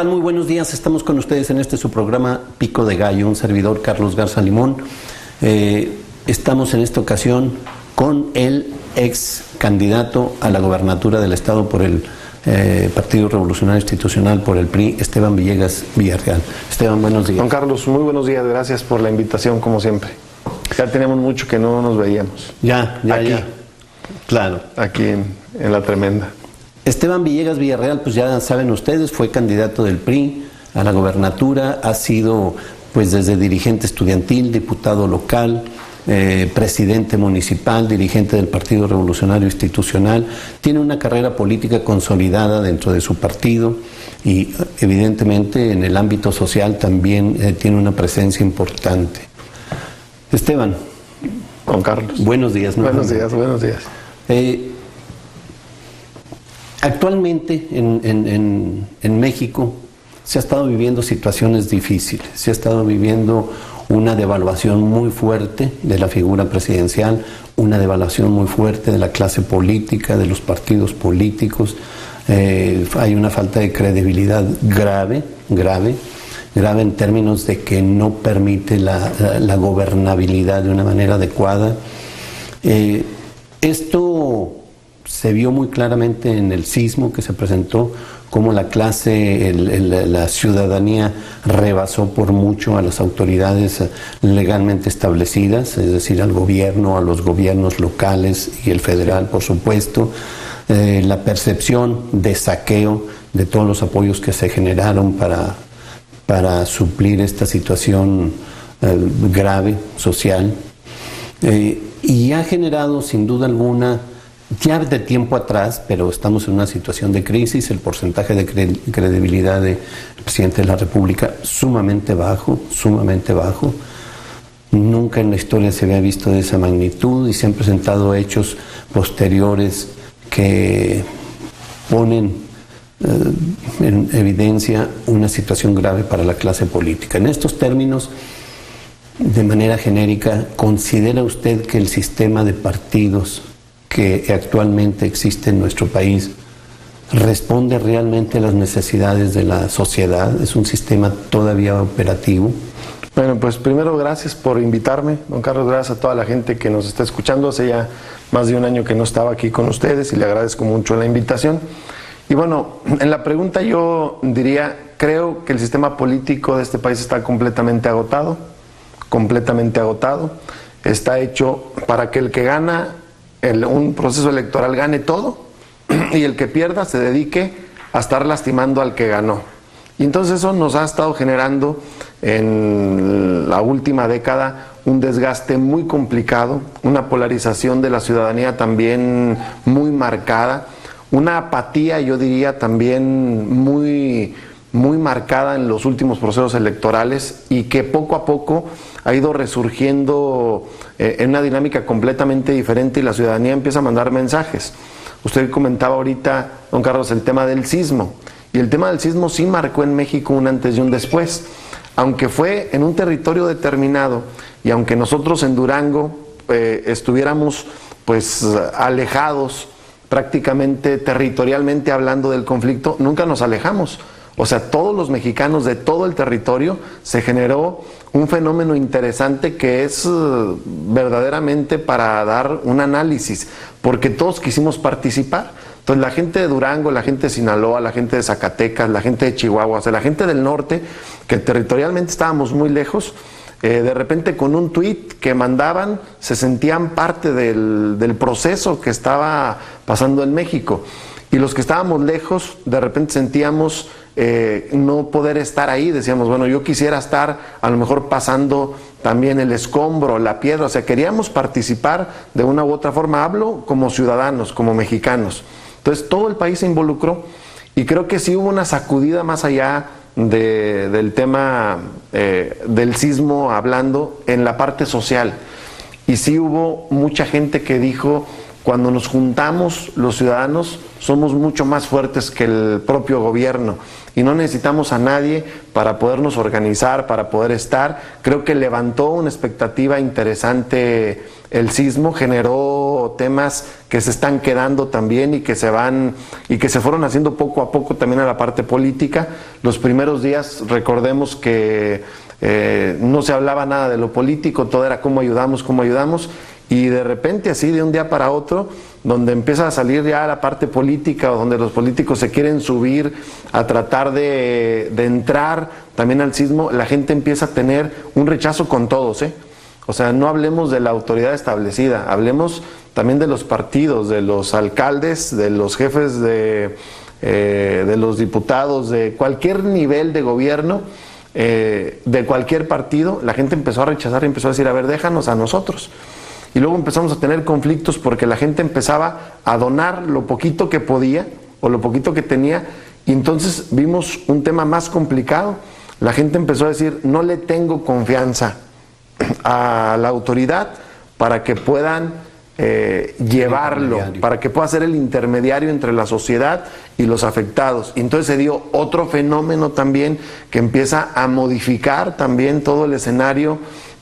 tal? Muy buenos días. Estamos con ustedes en su programa Pico de Gallo, un servidor, Carlos Garza Limón. Estamos en esta ocasión con el ex candidato a la gobernatura del Estado por el Partido Revolucionario Institucional, por el PRI, Esteban Villegas Villarreal. Esteban, buenos días. Don Carlos, muy buenos días. Gracias por la invitación, como siempre. Ya tenemos mucho que no nos veíamos. Ya. Claro. Aquí en La Tremenda. Esteban Villegas Villarreal, pues ya saben ustedes, fue candidato del PRI a la gobernatura, ha sido pues desde dirigente estudiantil, diputado local, presidente municipal, dirigente del Partido Revolucionario Institucional, tiene una carrera política consolidada dentro de su partido y evidentemente en el ámbito social también tiene una presencia importante. Esteban. Don Carlos. Buenos días. Buenos días. Actualmente en México se ha estado viviendo situaciones difíciles, se ha estado viviendo una devaluación muy fuerte de la figura presidencial, una devaluación muy fuerte de la clase política, de los partidos políticos, hay una falta de credibilidad grave en términos de que no permite la gobernabilidad de una manera adecuada. Esto se vio muy claramente en el sismo que se presentó, cómo la clase, la ciudadanía rebasó por mucho a las autoridades legalmente establecidas, es decir, al gobierno, a los gobiernos locales y el federal, por supuesto. La percepción de saqueo de todos los apoyos que se generaron para suplir esta situación grave, social, y ha generado sin duda alguna, ya de tiempo atrás, pero estamos en una situación de crisis, el porcentaje de credibilidad del presidente de la República sumamente bajo. Nunca en la historia se había visto de esa magnitud y se han presentado hechos posteriores que ponen en evidencia una situación grave para la clase política. En estos términos, de manera genérica, ¿considera usted que el sistema de partidos que actualmente existe en nuestro país responde realmente a las necesidades de la sociedad? ¿Es un sistema todavía operativo? Bueno, pues primero gracias por invitarme, don Carlos, gracias a toda la gente que nos está escuchando. Hace ya más de un año que no estaba aquí con ustedes y le agradezco mucho la invitación. Y bueno, en la pregunta yo diría, creo que el sistema político de este país está completamente agotado, está hecho para que el que gana un proceso electoral gane todo y el que pierda se dedique a estar lastimando al que ganó. Y entonces eso nos ha estado generando en la última década un desgaste muy complicado, una polarización de la ciudadanía también muy marcada, una apatía, yo diría, también muy marcada en los últimos procesos electorales y que poco a poco ha ido resurgiendo en una dinámica completamente diferente y la ciudadanía empieza a mandar mensajes. Usted comentaba ahorita, don Carlos, el tema del sismo. Y el tema del sismo sí marcó en México un antes y un después. Aunque fue en un territorio determinado y aunque nosotros en Durango estuviéramos pues alejados prácticamente territorialmente hablando del conflicto, nunca nos alejamos. O sea, todos los mexicanos de todo el territorio se generó un fenómeno interesante que es verdaderamente para dar un análisis, porque todos quisimos participar. Entonces la gente de Durango, la gente de Sinaloa, la gente de Zacatecas, la gente de Chihuahua, o sea, la gente del norte, que territorialmente estábamos muy lejos, de repente con un tuit que mandaban se sentían parte del proceso que estaba pasando en México. Y los que estábamos lejos, de repente sentíamos no poder estar ahí, decíamos, bueno, yo quisiera estar a lo mejor pasando también el escombro, la piedra, o sea, queríamos participar de una u otra forma, hablo como ciudadanos, como mexicanos. Entonces todo el país se involucró y creo que sí hubo una sacudida más allá del tema del sismo, hablando en la parte social. Y sí hubo mucha gente que dijo, cuando nos juntamos los ciudadanos, somos mucho más fuertes que el propio gobierno y no necesitamos a nadie para podernos organizar, para poder estar. Creo que levantó una expectativa interesante el sismo, generó temas que se están quedando también y que se fueron haciendo poco a poco también a la parte política. Los primeros días, recordemos que no se hablaba nada de lo político, todo era cómo ayudamos, y de repente así de un día para otro, donde empieza a salir ya la parte política o donde los políticos se quieren subir a tratar de entrar también al sismo, la gente empieza a tener un rechazo con todos, O sea, no hablemos de la autoridad establecida, hablemos también de los partidos, de los alcaldes, de los jefes de los diputados, de cualquier nivel de gobierno, de cualquier partido. La gente empezó a rechazar y empezó a decir, a ver, déjanos a nosotros. Y luego empezamos a tener conflictos porque la gente empezaba a donar lo poquito que podía o lo poquito que tenía, y entonces vimos un tema más complicado. La gente empezó a decir, no le tengo confianza a la autoridad para que puedan llevarlo, para que pueda ser el intermediario entre la sociedad y los afectados. Y entonces se dio otro fenómeno también que empieza a modificar también todo el escenario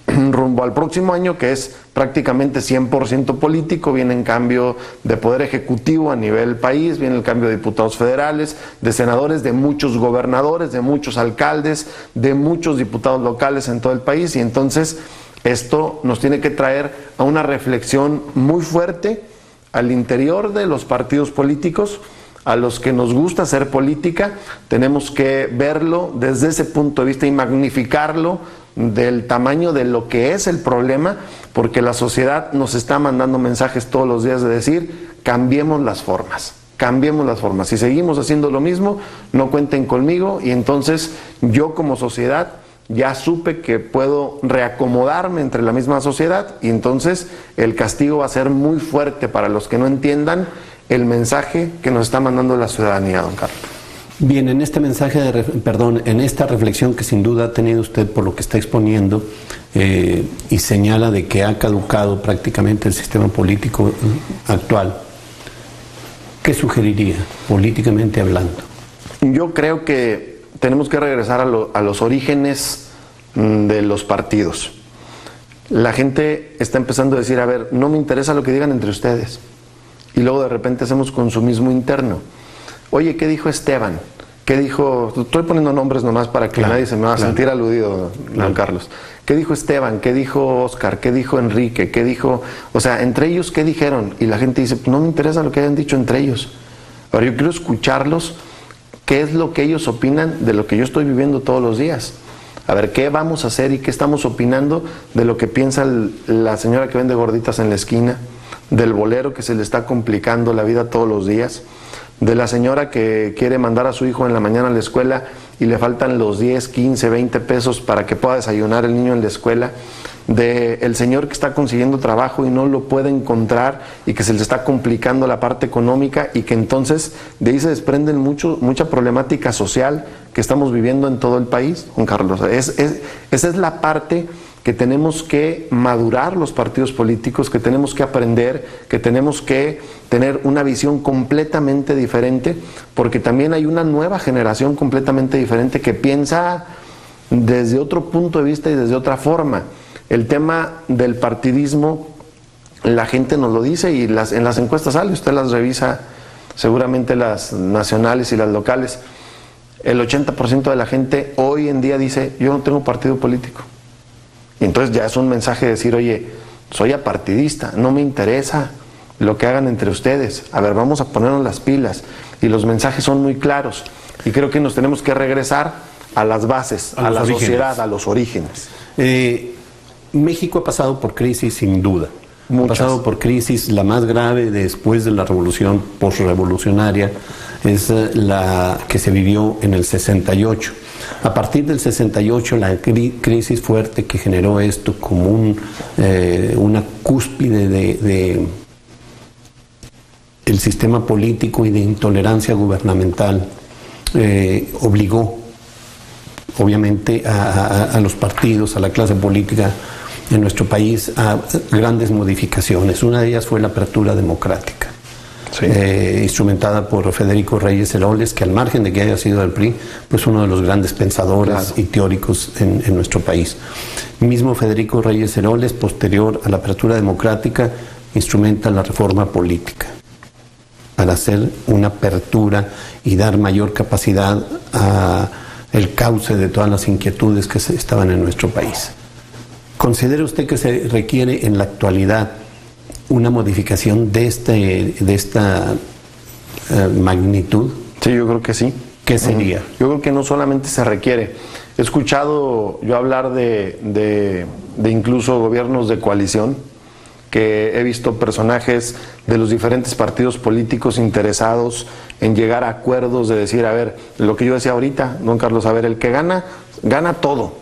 rumbo al próximo año, que es prácticamente 100% político. Viene en cambio de poder ejecutivo a nivel país, viene el cambio de diputados federales, de senadores, de muchos gobernadores, de muchos alcaldes, de muchos diputados locales en todo el país, y entonces esto nos tiene que traer a una reflexión muy fuerte al interior de los partidos políticos. A los que nos gusta hacer política, tenemos que verlo desde ese punto de vista y magnificarlo del tamaño de lo que es el problema, porque la sociedad nos está mandando mensajes todos los días de decir, cambiemos las formas. Si seguimos haciendo lo mismo, no cuenten conmigo, y entonces yo como sociedad ya supe que puedo reacomodarme entre la misma sociedad, y entonces el castigo va a ser muy fuerte para los que no entiendan el mensaje que nos está mandando la ciudadanía, don Carlos. Bien, en este mensaje, en esta reflexión que sin duda ha tenido usted por lo que está exponiendo, y señala de que ha caducado prácticamente el sistema político actual, ¿qué sugeriría políticamente hablando? Yo creo que tenemos que regresar a los orígenes de los partidos. La gente está empezando a decir, a ver, no me interesa lo que digan entre ustedes. Y luego de repente hacemos consumismo interno. Oye, ¿qué dijo Esteban? ¿Qué dijo? Estoy poniendo nombres nomás para que nadie se me va a sentir aludido, don Carlos. ¿Qué dijo Esteban? ¿Qué dijo Oscar? ¿Qué dijo Enrique? ¿Qué dijo? O sea, entre ellos, ¿qué dijeron? Y la gente dice, pues no me interesa lo que hayan dicho entre ellos. Ahora yo quiero escucharlos, qué es lo que ellos opinan de lo que yo estoy viviendo todos los días. A ver, ¿qué vamos a hacer y qué estamos opinando de lo que piensa la señora que vende gorditas en la esquina? Del bolero que se le está complicando la vida todos los días, de la señora que quiere mandar a su hijo en la mañana a la escuela y le faltan los 10, 15, 20 pesos para que pueda desayunar el niño en la escuela, del señor que está consiguiendo trabajo y no lo puede encontrar y que se le está complicando la parte económica, y que entonces de ahí se desprenden mucha problemática social que estamos viviendo en todo el país, don Carlos. Esa es la parte que tenemos que madurar los partidos políticos, que tenemos que aprender, que tenemos que tener una visión completamente diferente, porque también hay una nueva generación completamente diferente que piensa desde otro punto de vista y desde otra forma. El tema del partidismo, la gente nos lo dice y en las encuestas sale, usted las revisa, seguramente las nacionales y las locales, el 80% de la gente hoy en día dice, yo no tengo partido político. Y entonces ya es un mensaje de decir, oye, soy apartidista, no me interesa lo que hagan entre ustedes. A ver, vamos a ponernos las pilas. Y los mensajes son muy claros. Y creo que nos tenemos que regresar a las bases, a la sociedad, a los orígenes. México ha pasado por crisis sin duda. Muchas. Ha pasado por crisis, la más grave después de la revolución postrevolucionaria es la que se vivió en el 68. A partir del 68, la crisis fuerte que generó esto como una cúspide de el sistema político y de intolerancia gubernamental, obligó obviamente a los partidos, a la clase política, en nuestro país a grandes modificaciones. Una de ellas fue la apertura democrática, sí, instrumentada por Federico Reyes Heroles, que al margen de que haya sido del PRI, pues uno de los grandes pensadores, claro, y teóricos en nuestro país. Mismo Federico Reyes Heroles, posterior a la apertura democrática, instrumenta la reforma política para hacer una apertura y dar mayor capacidad a el cauce de todas las inquietudes que estaban en nuestro país. ¿Considera usted que se requiere en la actualidad una modificación de esta magnitud? Sí, yo creo que sí. ¿Qué sería? Yo creo que no solamente se requiere. He escuchado yo hablar de incluso gobiernos de coalición, que he visto personajes de los diferentes partidos políticos interesados en llegar a acuerdos de decir, a ver, lo que yo decía ahorita, don Carlos, a ver, el que gana, gana todo.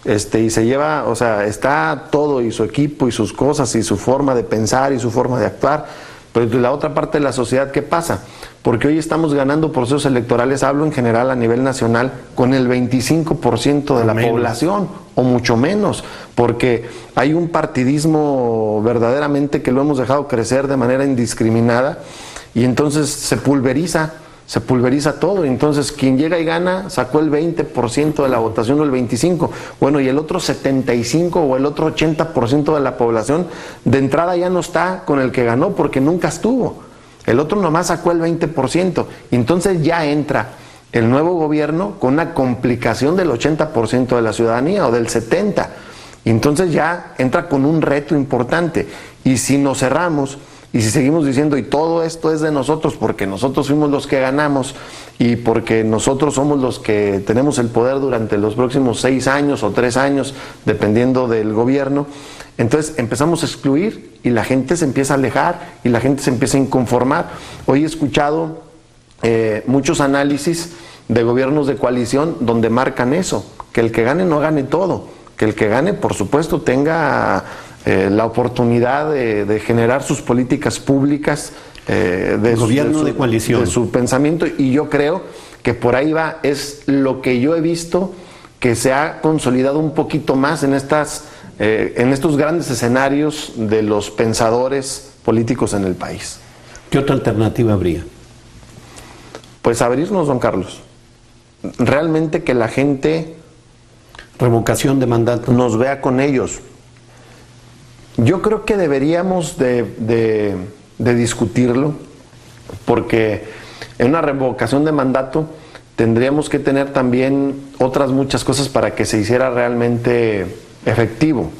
Y se lleva, o sea, está todo, y su equipo, y sus cosas, y su forma de pensar, y su forma de actuar. Pero de la otra parte de la sociedad, ¿qué pasa? Porque hoy estamos ganando procesos electorales, hablo en general a nivel nacional, con el 25% de la población, o mucho menos, porque hay un partidismo verdaderamente que lo hemos dejado crecer de manera indiscriminada, y entonces se pulveriza todo. Entonces quien llega y gana sacó el 20% de la votación o el 25%. Bueno, y el otro 75% o el otro 80% de la población de entrada ya no está con el que ganó porque nunca estuvo. El otro nomás sacó el 20%. Y entonces ya entra el nuevo gobierno con una complicación del 80% de la ciudadanía o del 70%. Y entonces ya entra con un reto importante. Y si nos cerramos y si seguimos diciendo, y todo esto es de nosotros porque nosotros fuimos los que ganamos y porque nosotros somos los que tenemos el poder durante los próximos 6 años o 3 años, dependiendo del gobierno, entonces empezamos a excluir y la gente se empieza a alejar y la gente se empieza a inconformar. Hoy he escuchado muchos análisis de gobiernos de coalición donde marcan eso, que el que gane no gane todo, que el que gane, por supuesto, tenga la oportunidad de generar sus políticas públicas, gobierno de coalición, de su pensamiento, y yo creo que por ahí va, es lo que yo he visto que se ha consolidado un poquito más en estos grandes escenarios de los pensadores políticos en el país. ¿Qué otra alternativa habría? Pues abrirnos, don Carlos. Realmente que la gente, revocación de mandato, nos vea con ellos. Yo creo que deberíamos de discutirlo, porque en una revocación de mandato tendríamos que tener también otras muchas cosas para que se hiciera realmente efectivo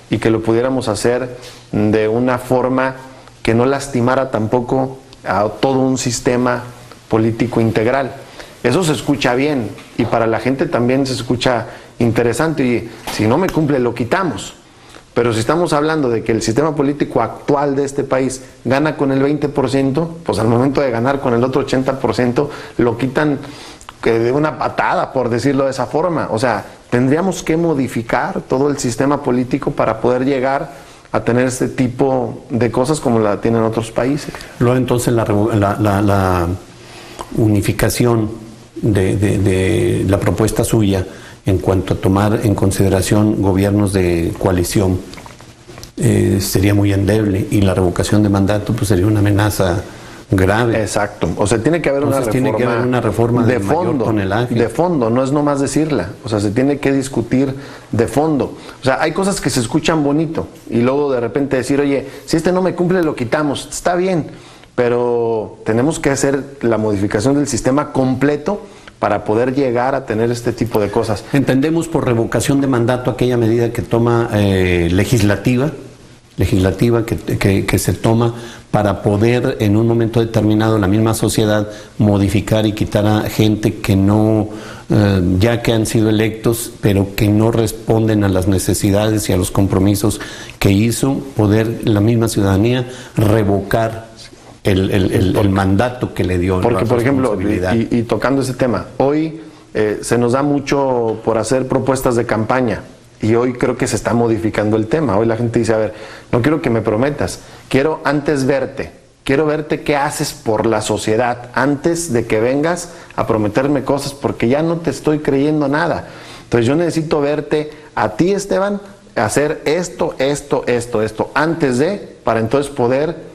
y que lo pudiéramos hacer de una forma que no lastimara tampoco a todo un sistema político integral. Eso se escucha bien y para la gente también se escucha interesante, y si no me cumple lo quitamos. Pero si estamos hablando de que el sistema político actual de este país gana con el 20%, pues al momento de ganar con el otro 80% lo quitan de una patada, por decirlo de esa forma. O sea, tendríamos que modificar todo el sistema político para poder llegar a tener este tipo de cosas como la tienen otros países. Luego entonces la unificación de la propuesta suya en cuanto a tomar en consideración gobiernos de coalición sería muy endeble, y la revocación de mandato pues sería una amenaza grave. Exacto. O sea, tiene que haber una reforma de fondo, tonelaje. De fondo, no es nomás decirla. O sea, se tiene que discutir de fondo. O sea, hay cosas que se escuchan bonito y luego de repente decir, oye, si este no me cumple lo quitamos. Está bien, pero tenemos que hacer la modificación del sistema completo para poder llegar a tener este tipo de cosas. Entendemos por revocación de mandato aquella medida que toma legislativa que se toma para poder en un momento determinado la misma sociedad modificar y quitar a gente que no, ya que han sido electos, pero que no responden a las necesidades y a los compromisos que hizo, poder la misma ciudadanía revocar el mandato que le dio. Porque, por ejemplo, y tocando ese tema, hoy se nos da mucho por hacer propuestas de campaña, y hoy creo que se está modificando el tema. Hoy la gente dice, a ver, no quiero que me prometas, quiero antes verte, quiero verte qué haces por la sociedad antes de que vengas a prometerme cosas, porque ya no te estoy creyendo nada. Entonces yo necesito verte a ti, Esteban, hacer esto, antes de, para entonces poder,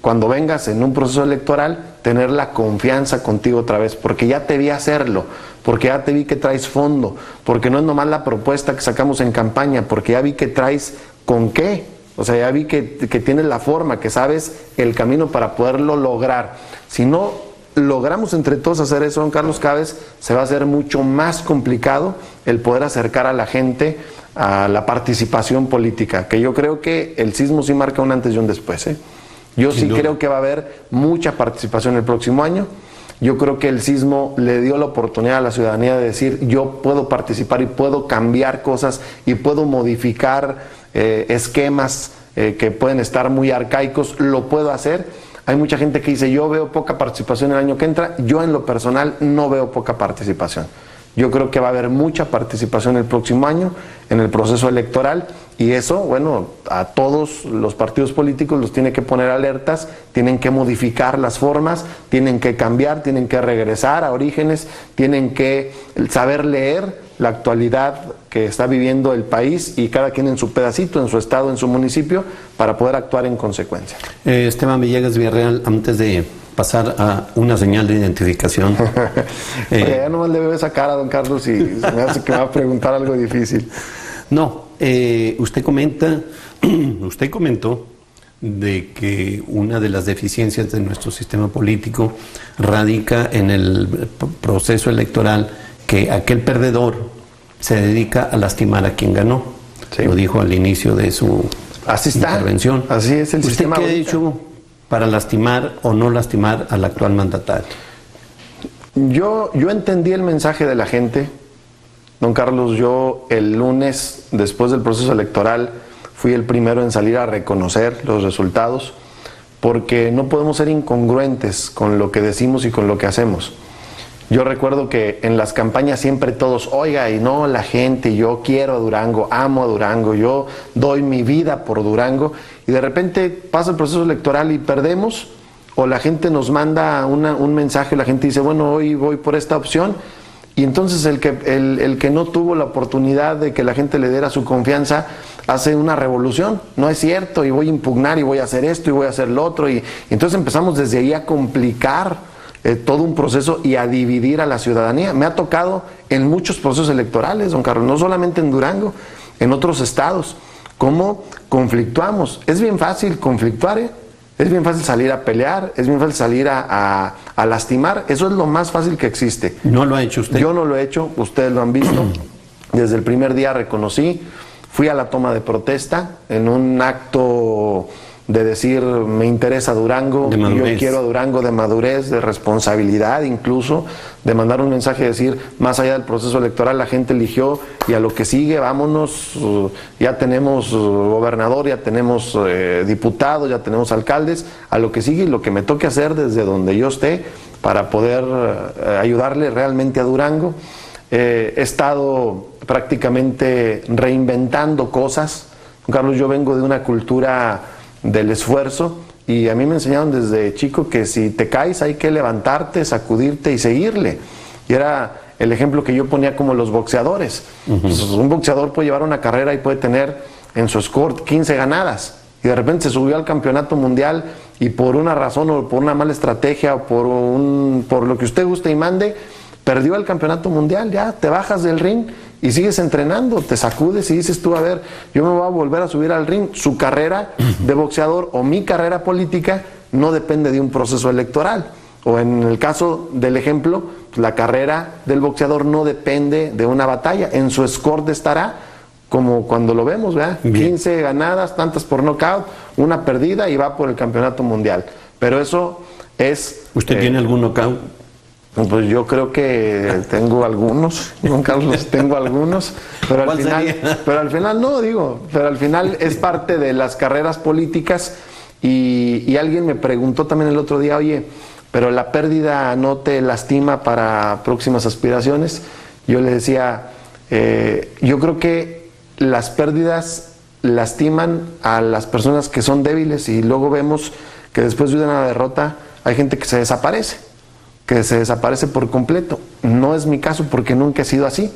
cuando vengas en un proceso electoral, tener la confianza contigo otra vez, porque ya te vi hacerlo, porque ya te vi que traes fondo, porque no es nomás la propuesta que sacamos en campaña, porque ya vi que traes con qué, o sea, ya vi que tienes la forma, que sabes el camino para poderlo lograr. Si no logramos entre todos hacer eso, don Carlos, cada vez se va a hacer mucho más complicado el poder acercar a la gente a la participación política, que yo creo que el sismo sí marca un antes y un después, ¿eh? Yo sí creo que va a haber mucha participación el próximo año. Yo creo que el sismo le dio la oportunidad a la ciudadanía de decir, yo puedo participar y puedo cambiar cosas y puedo modificar esquemas que pueden estar muy arcaicos, lo puedo hacer. Hay mucha gente que dice, yo veo poca participación el año que entra. Yo en lo personal no veo poca participación. Yo creo que va a haber mucha participación el próximo año en el proceso electoral, y eso, bueno, a todos los partidos políticos los tiene que poner alertas, tienen que modificar las formas, tienen que cambiar, tienen que regresar a orígenes, tienen que saber leer la actualidad que está viviendo el país y cada quien en su pedacito, en su estado, en su municipio, para poder actuar en consecuencia. Esteban Villegas Villarreal, antes de pasar a una señal de identificación. Ya nomás le veo esa cara, don Carlos, y se me hace que me va a preguntar algo difícil. No, usted comentó de que una de las deficiencias de nuestro sistema político radica en el proceso electoral, que aquel perdedor se dedica a lastimar a quien ganó. Sí. Lo dijo al inicio de su intervención. Así es el sistema. ¿Usted qué ha dicho para lastimar o no lastimar al actual mandatario? Yo entendí el mensaje de la gente, don Carlos. Yo el lunes, después del proceso electoral, fui el primero en salir a reconocer los resultados, porque no podemos ser incongruentes con lo que decimos y con lo que hacemos. Yo recuerdo que en las campañas siempre todos, oiga, y no, la gente, yo quiero a Durango, amo a Durango, yo doy mi vida por Durango, y de repente pasa el proceso electoral y perdemos, o la gente nos manda un mensaje, la gente dice, bueno, hoy voy por esta opción, y entonces el que no tuvo la oportunidad de que la gente le diera su confianza, hace una revolución. No es cierto, y voy a impugnar, y voy a hacer esto, y voy a hacer lo otro, y entonces empezamos desde ahí a complicar todo un proceso y a dividir a la ciudadanía. Me ha tocado en muchos procesos electorales, don Carlos, no solamente en Durango, en otros estados, cómo conflictuamos. Es bien fácil conflictuar, es bien fácil salir a pelear, es bien fácil salir a lastimar. Eso es lo más fácil que existe. ¿No lo ha hecho usted? Yo no lo he hecho, ustedes lo han visto. Desde el primer día reconocí, fui a la toma de protesta en un acto de decir, me interesa Durango, yo quiero a Durango, de madurez, de responsabilidad, incluso de mandar un mensaje de decir, más allá del proceso electoral, la gente eligió, y a lo que sigue, vámonos, ya tenemos gobernador, ya tenemos diputados, ya tenemos alcaldes, a lo que sigue y lo que me toque hacer desde donde yo esté para poder ayudarle realmente a Durango. He estado prácticamente reinventando cosas. Carlos, yo vengo de una cultura del esfuerzo, y a mí me enseñaron desde chico que si te caes hay que levantarte, sacudirte y seguirle. Y era el ejemplo que yo ponía como los boxeadores. Pues un boxeador puede llevar una carrera y puede tener en su score 15 ganadas, y de repente se subió al campeonato mundial y por una razón o por una mala estrategia o por lo que usted guste y mande, perdió el campeonato mundial. Ya te bajas del ring y sigues entrenando, te sacudes y dices tú, a ver, yo me voy a volver a subir al ring. Su carrera de boxeador o mi carrera política no depende de un proceso electoral. O en el caso del ejemplo, la carrera del boxeador no depende de una batalla. En su score estará como cuando lo vemos, ¿verdad? 15 ganadas, tantas por nocaut, una perdida, y va por el campeonato mundial. Pero eso es... ¿Usted tiene algún nocaut? Pues yo creo que tengo algunos, don Carlos, tengo algunos, pero al final es parte de las carreras políticas. Y alguien me preguntó también el otro día, oye, pero la pérdida no te lastima para próximas aspiraciones. Yo le decía, yo creo que las pérdidas lastiman a las personas que son débiles, y luego vemos que después de una derrota hay gente que se desaparece por completo. No es mi caso, porque nunca he sido así.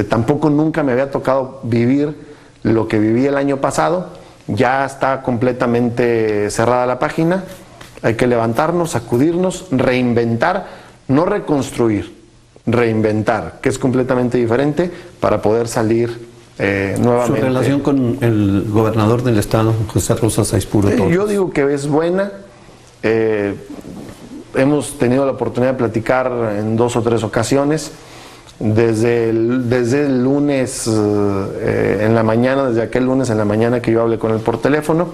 Tampoco nunca me había tocado vivir lo que viví el año pasado. Ya está completamente cerrada la página. Hay que levantarnos, sacudirnos, reinventar, no reconstruir, reinventar, que es completamente diferente para poder salir nuevamente. ¿Su relación con el gobernador del estado, José Rosa Saizpuro Torres? Yo digo que es buena. Hemos tenido la oportunidad de platicar en 2 o 3 ocasiones. Desde el lunes en la mañana, desde aquel lunes en la mañana que yo hablé con él por teléfono,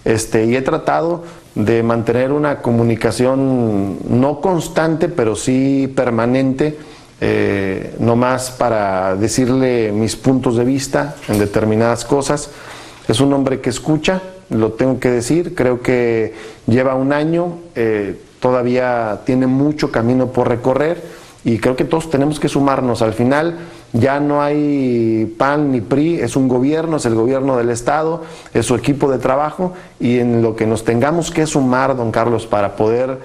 y he tratado de mantener una comunicación no constante, pero sí permanente, no más para decirle mis puntos de vista en determinadas cosas. Es un hombre que escucha, lo tengo que decir, creo que lleva 1 año, todavía tiene mucho camino por recorrer. Y creo que todos tenemos que sumarnos. Al final ya no hay PAN ni PRI, es un gobierno, es el gobierno del Estado, es su equipo de trabajo, y en lo que nos tengamos que sumar, don Carlos, para poder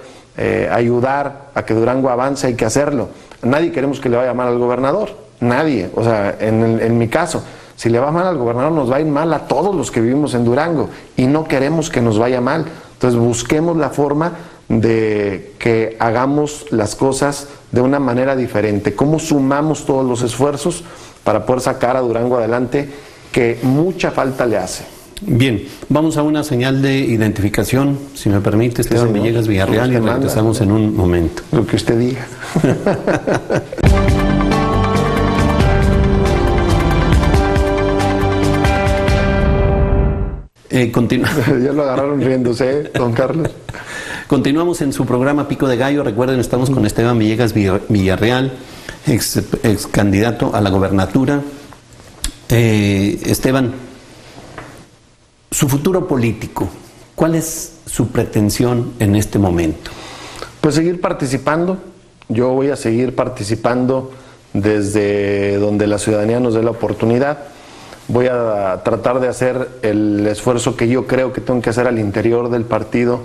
ayudar a que Durango avance, hay que hacerlo. Nadie queremos que le vaya mal al gobernador, nadie. O sea, en mi caso, si le va mal al gobernador, nos va a ir mal a todos los que vivimos en Durango, y no queremos que nos vaya mal. Entonces busquemos la forma de que hagamos las cosas de una manera diferente. ¿Cómo sumamos todos los esfuerzos para poder sacar a Durango adelante, que mucha falta le hace? Bien, vamos a una señal de identificación, si me permite, Esteban Villegas Villarreal, y regresamos en un momento. Lo que usted diga. Ya lo agarraron riéndose, don Carlos. Continuamos en su programa Pico de Gallo. Recuerden, estamos con Esteban Villegas Villarreal, ex candidato a la gobernatura. Esteban, su futuro político, ¿cuál es su pretensión en este momento? Pues seguir participando. Yo voy a seguir participando desde donde la ciudadanía nos dé la oportunidad. Voy a tratar de hacer el esfuerzo que yo creo que tengo que hacer al interior del partido,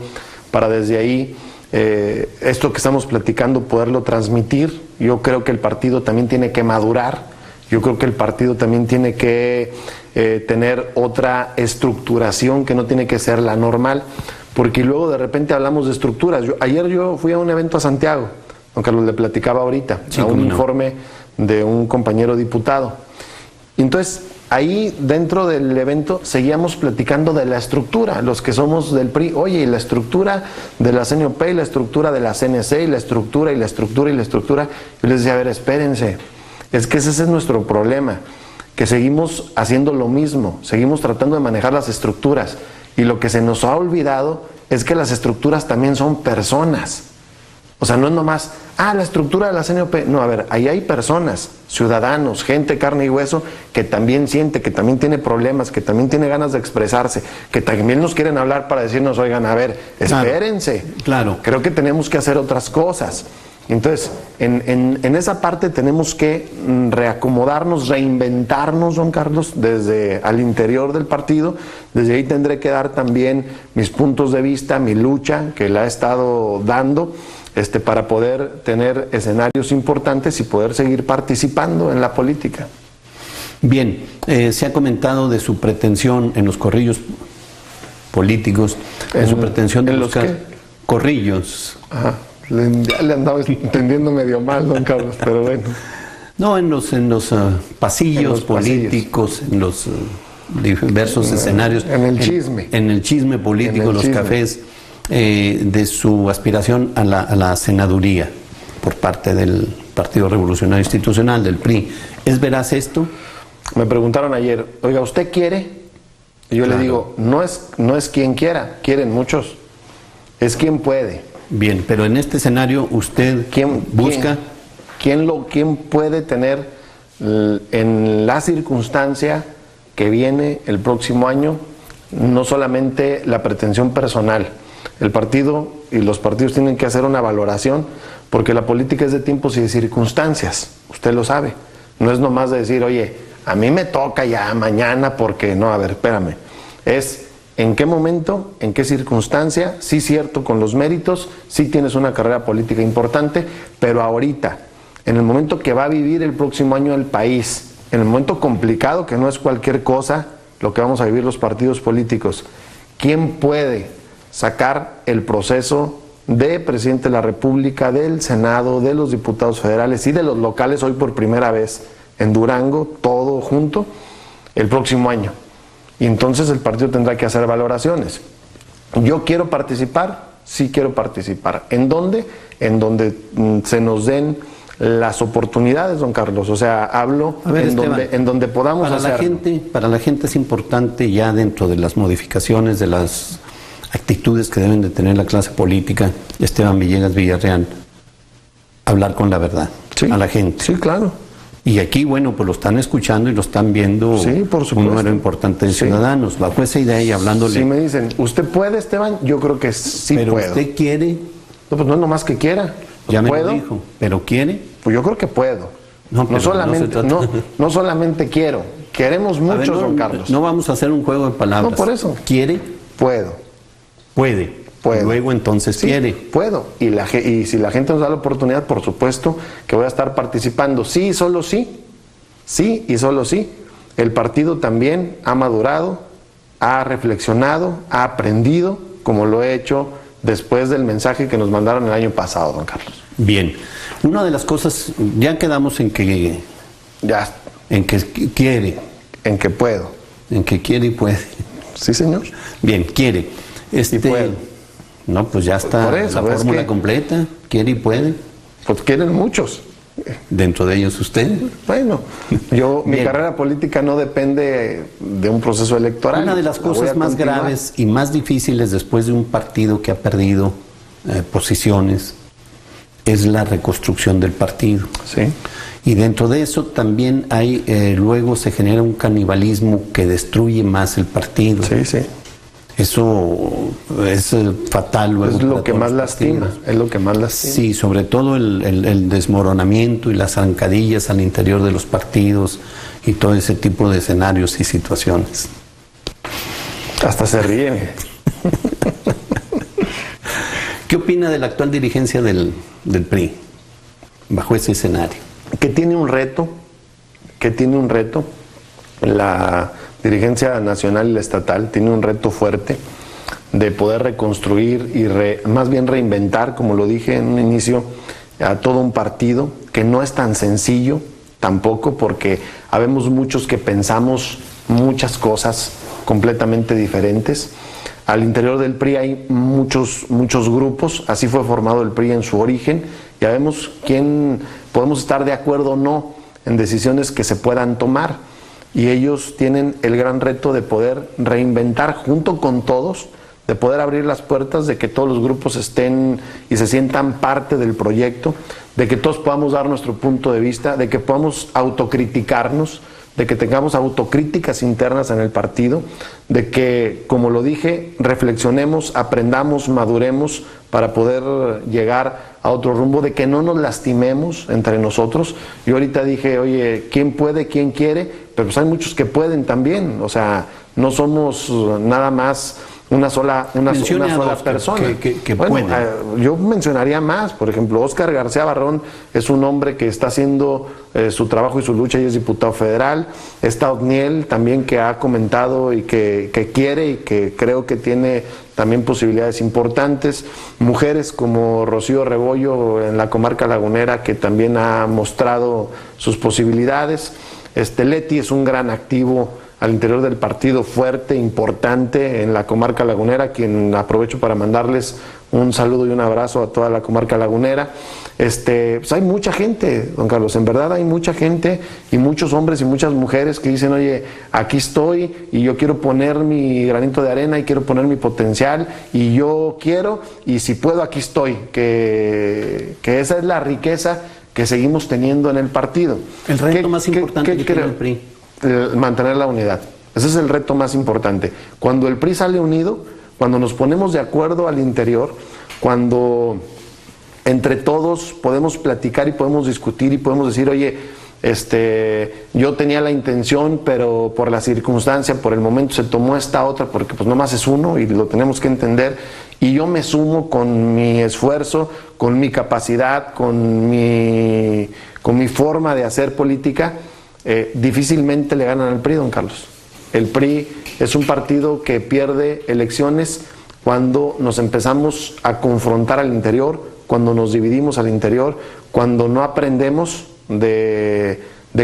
para desde ahí esto que estamos platicando poderlo transmitir. Yo creo que el partido también tiene que madurar, yo creo que el partido también tiene que tener otra estructuración que no tiene que ser la normal, porque luego de repente hablamos de estructuras. Ayer yo fui a un evento a Santiago, don Carlos, le platicaba ahorita, sí, a un informe de un compañero diputado. Entonces, ahí dentro del evento seguíamos platicando de la estructura, los que somos del PRI. Oye, y la estructura de la CNOP, y la estructura de la CNC, y la estructura, y la estructura, y la estructura. Yo les decía, a ver, espérense, es que ese es nuestro problema, que seguimos haciendo lo mismo, seguimos tratando de manejar las estructuras, y lo que se nos ha olvidado es que las estructuras también son personas. O sea, no es nomás, la estructura de la CNOP. No, a ver, ahí hay personas, ciudadanos, gente, carne y hueso, que también siente, que también tiene problemas, que también tiene ganas de expresarse, que también nos quieren hablar para decirnos, oigan, a ver, espérense. Claro. Creo que tenemos que hacer otras cosas. Entonces, en esa parte tenemos que reacomodarnos, reinventarnos, don Carlos, desde al interior del partido. Desde ahí tendré que dar también mis puntos de vista, mi lucha, que la he estado dando, para poder tener escenarios importantes y poder seguir participando en la política. Bien, se ha comentado de su pretensión en los corrillos políticos, de su pretensión de buscar ¿los qué? Corrillos. Ajá. Le andaba entendiendo medio mal, don Carlos, pero bueno. No, en los pasillos políticos, en los diversos escenarios. En el chisme. En el chisme político, los cafés, de su aspiración a la senaduría por parte del Partido Revolucionario Institucional, del PRI. ¿Es veraz esto? Me preguntaron ayer, oiga, ¿usted quiere? Y yo le digo, no es quien quiera, quieren muchos, es quien puede. Bien, pero en este escenario usted busca... ¿Quién puede tener en la circunstancia que viene el próximo año no solamente la pretensión personal? El partido y los partidos tienen que hacer una valoración, porque la política es de tiempos y de circunstancias, usted lo sabe. No es nomás de decir, oye, a mí me toca ya mañana porque no, a ver, espérame. Es en qué momento, en qué circunstancia, sí cierto, con los méritos, sí tienes una carrera política importante, pero ahorita, en el momento que va a vivir el próximo año el país, en el momento complicado, que no es cualquier cosa lo que vamos a vivir los partidos políticos, ¿quién puede sacar el proceso de presidente de la República, del Senado, de los diputados federales y de los locales hoy por primera vez en Durango, todo junto, el próximo año? Y entonces el partido tendrá que hacer valoraciones. Yo quiero participar, sí quiero participar. ¿En dónde? En donde se nos den las oportunidades, don Carlos. O sea, hablo en donde podamos hacerlo. Para la gente es importante, ya dentro de las modificaciones, de las actitudes que deben de tener la clase política, Esteban Villegas Villarreal, hablar con la verdad, sí, a la gente. Sí, claro. Y aquí, bueno, pues lo están escuchando y lo están viendo, sí, por supuesto, un número importante de ciudadanos. Bajo esa idea y hablándole. Si me dicen, ¿usted puede, Esteban? Yo creo que sí pero puedo. ¿Usted quiere? No, pues no es nomás que quiera. Pues ya me ¿puedo? lo dijo. ¿Pero quiere? Pues yo creo que puedo. No solamente quiero. Queremos mucho, ver, don Carlos. No vamos a hacer un juego de palabras. No, por eso. ¿Quiere? Puedo. Puede. Puedo. Luego entonces sí, quiere. Puedo. Y si la gente nos da la oportunidad, por supuesto que voy a estar participando. Sí, solo sí. Sí y solo sí. El partido también ha madurado, ha reflexionado, ha aprendido, como lo he hecho después del mensaje que nos mandaron el año pasado, don Carlos. Bien. Una de las cosas, ya quedamos en que... Ya. En que quiere. En que puedo. En que quiere y puede. Sí, señor. Bien, quiere. Y puedo. No, pues ya está por eso, la fórmula completa. Quiere y puede. Pues quieren muchos. ¿Dentro de ellos usted? Bueno, mi carrera política no depende de un proceso electoral. Una de las cosas más graves y más difíciles después de un partido que ha perdido posiciones es la reconstrucción del partido. Sí. Y dentro de eso también hay, luego se genera un canibalismo que destruye más el partido. Sí, sí. Eso es fatal luego. Es lo que más lastima, es lo que más lastima. Sí, sobre todo el desmoronamiento y las zancadillas al interior de los partidos y todo ese tipo de escenarios y situaciones. Hasta se ríe. ¿Qué opina de la actual dirigencia del PRI bajo ese escenario? Que tiene un reto, la dirigencia nacional y la estatal tiene un reto fuerte de poder reconstruir y más bien reinventar, como lo dije en un inicio, a todo un partido, que no es tan sencillo tampoco, porque habemos muchos que pensamos muchas cosas completamente diferentes. Al interior del PRI hay muchos grupos, así fue formado el PRI en su origen. Ya vemos quién podemos estar de acuerdo o no en decisiones que se puedan tomar. Y ellos tienen el gran reto de poder reinventar junto con todos, de poder abrir las puertas, de que todos los grupos estén y se sientan parte del proyecto, de que todos podamos dar nuestro punto de vista, de que podamos autocriticarnos, de que tengamos autocríticas internas en el partido, de que, como lo dije, reflexionemos, aprendamos, maduremos para poder llegar a otro rumbo, de que no nos lastimemos entre nosotros. Yo ahorita dije, oye, ¿quién puede, quién quiere? Pero pues hay muchos que pueden también, o sea, no somos nada más una sola persona. Bueno, yo mencionaría más, por ejemplo, Óscar García Barrón es un hombre que está haciendo su trabajo y su lucha y es diputado federal. Está Otniel también, que ha comentado y que quiere y que creo que tiene también posibilidades importantes. Mujeres como Rocío Rebollo en la comarca lagunera, que también ha mostrado sus posibilidades. Leti es un gran activo al interior del partido, fuerte, importante en la comarca lagunera, quien aprovecho para mandarles un saludo y un abrazo a toda la comarca lagunera. Pues hay mucha gente, don Carlos, en verdad hay mucha gente y muchos hombres y muchas mujeres que dicen, oye, aquí estoy y yo quiero poner mi granito de arena y quiero poner mi potencial y yo quiero y si puedo aquí estoy, que esa es la riqueza que seguimos teniendo en el partido. El reto más importante que tiene el PRI. Mantener la unidad. Ese es el reto más importante. Cuando el PRI sale unido, cuando nos ponemos de acuerdo al interior, cuando entre todos podemos platicar y podemos discutir y podemos decir, oye, yo tenía la intención, pero por la circunstancia, por el momento se tomó esta otra, porque pues nomás es uno y lo tenemos que entender, y yo me sumo con mi esfuerzo, con mi capacidad, con mi con mi forma de hacer política, difícilmente le ganan al PRI, don Carlos. El PRI es un partido que pierde elecciones cuando nos empezamos a confrontar al interior, cuando nos dividimos al interior, cuando no aprendemos de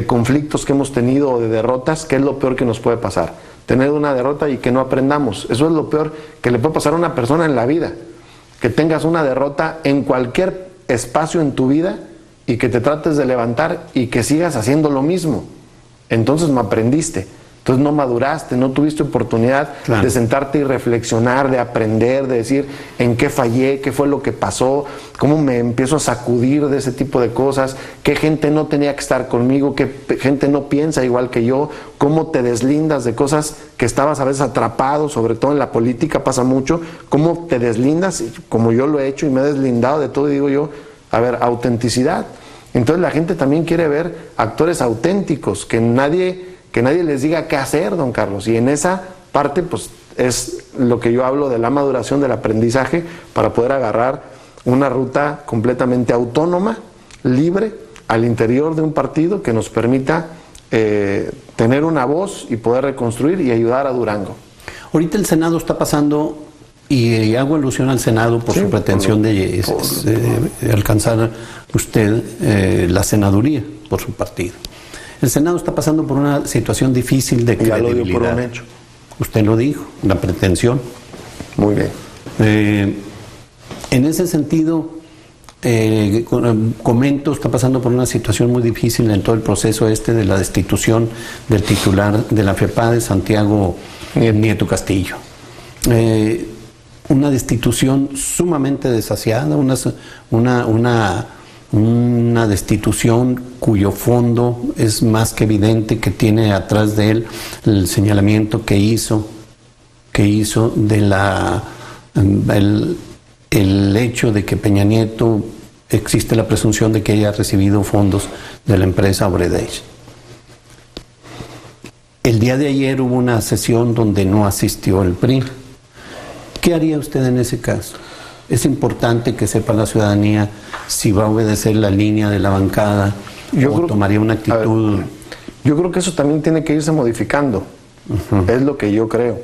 conflictos que hemos tenido o de derrotas, que es lo peor que nos puede pasar. Tener una derrota y que no aprendamos. Eso es lo peor que le puede pasar a una persona en la vida. Que tengas una derrota en cualquier espacio en tu vida y que te trates de levantar y que sigas haciendo lo mismo. Entonces no aprendiste. Entonces no maduraste, no tuviste oportunidad de sentarte y reflexionar, de aprender, de decir en qué fallé, qué fue lo que pasó, cómo me empiezo a sacudir de ese tipo de cosas, qué gente no tenía que estar conmigo, qué gente no piensa igual que yo, cómo te deslindas de cosas que estabas a veces atrapado, sobre todo en la política pasa mucho, cómo te deslindas, como yo lo he hecho y me he deslindado de todo y digo yo, a ver, autenticidad. Entonces la gente también quiere ver actores auténticos, que nadie les diga qué hacer, don Carlos. Y en esa parte, pues, es lo que yo hablo de la maduración del aprendizaje para poder agarrar una ruta completamente autónoma, libre, al interior de un partido que nos permita tener una voz y poder reconstruir y ayudar a Durango. Ahorita el Senado está pasando, y hago alusión al Senado por su pretensión de alcanzar usted la senaduría por su partido. El Senado está pasando por una situación difícil de credibilidad. Ya lo dio por un hecho. Usted lo dijo, la pretensión. Muy bien. En ese sentido, comento, está pasando por una situación muy difícil en todo el proceso de la destitución del titular de la FEPADE, Santiago Nieto Castillo. Una destitución sumamente desasiada, una destitución cuyo fondo es más que evidente, que tiene atrás de él el señalamiento que hizo de el hecho de que Peña Nieto, existe la presunción de que haya recibido fondos de la empresa Obredech. El día de ayer hubo una sesión donde no asistió el PRI. ¿Qué haría usted en ese caso? Es importante que sepa la ciudadanía si va a obedecer la línea de la bancada o tomaría una actitud. Yo creo que eso también tiene que irse modificando. Es lo que yo creo.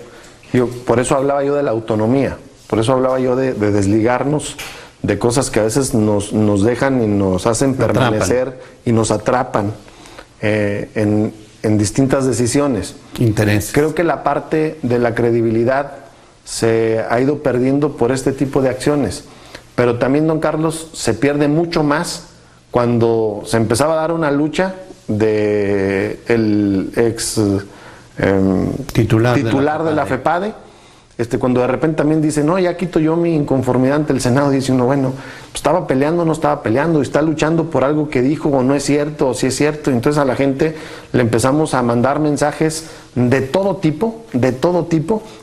Por eso hablaba yo de la autonomía. Por eso hablaba yo de desligarnos de cosas que a veces nos dejan y nos hacen permanecer y nos atrapan en distintas decisiones. Intereses. Creo que la parte de la credibilidad se ha ido perdiendo por este tipo de acciones, pero también, don Carlos, se pierde mucho más cuando se empezaba a dar una lucha de el ex titular de la FEPADE, cuando de repente también dice, no, ya quito yo mi inconformidad ante el Senado, dice uno, bueno, pues estaba peleando o no estaba peleando, y está luchando por algo que dijo o no es cierto, o si es cierto. Entonces a la gente le empezamos a mandar mensajes de todo tipo,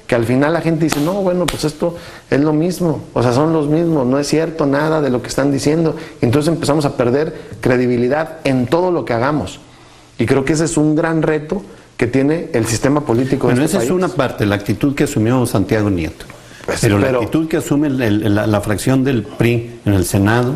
que al final la gente dice, no, bueno, pues esto es lo mismo, o sea, son los mismos, no es cierto nada de lo que están diciendo. Entonces empezamos a perder credibilidad en todo lo que hagamos. Y creo que ese es un gran reto que tiene el sistema político de este país. Esa es una parte, la actitud que asumió Santiago Nieto. Pero la actitud que asume la fracción del PRI en el Senado,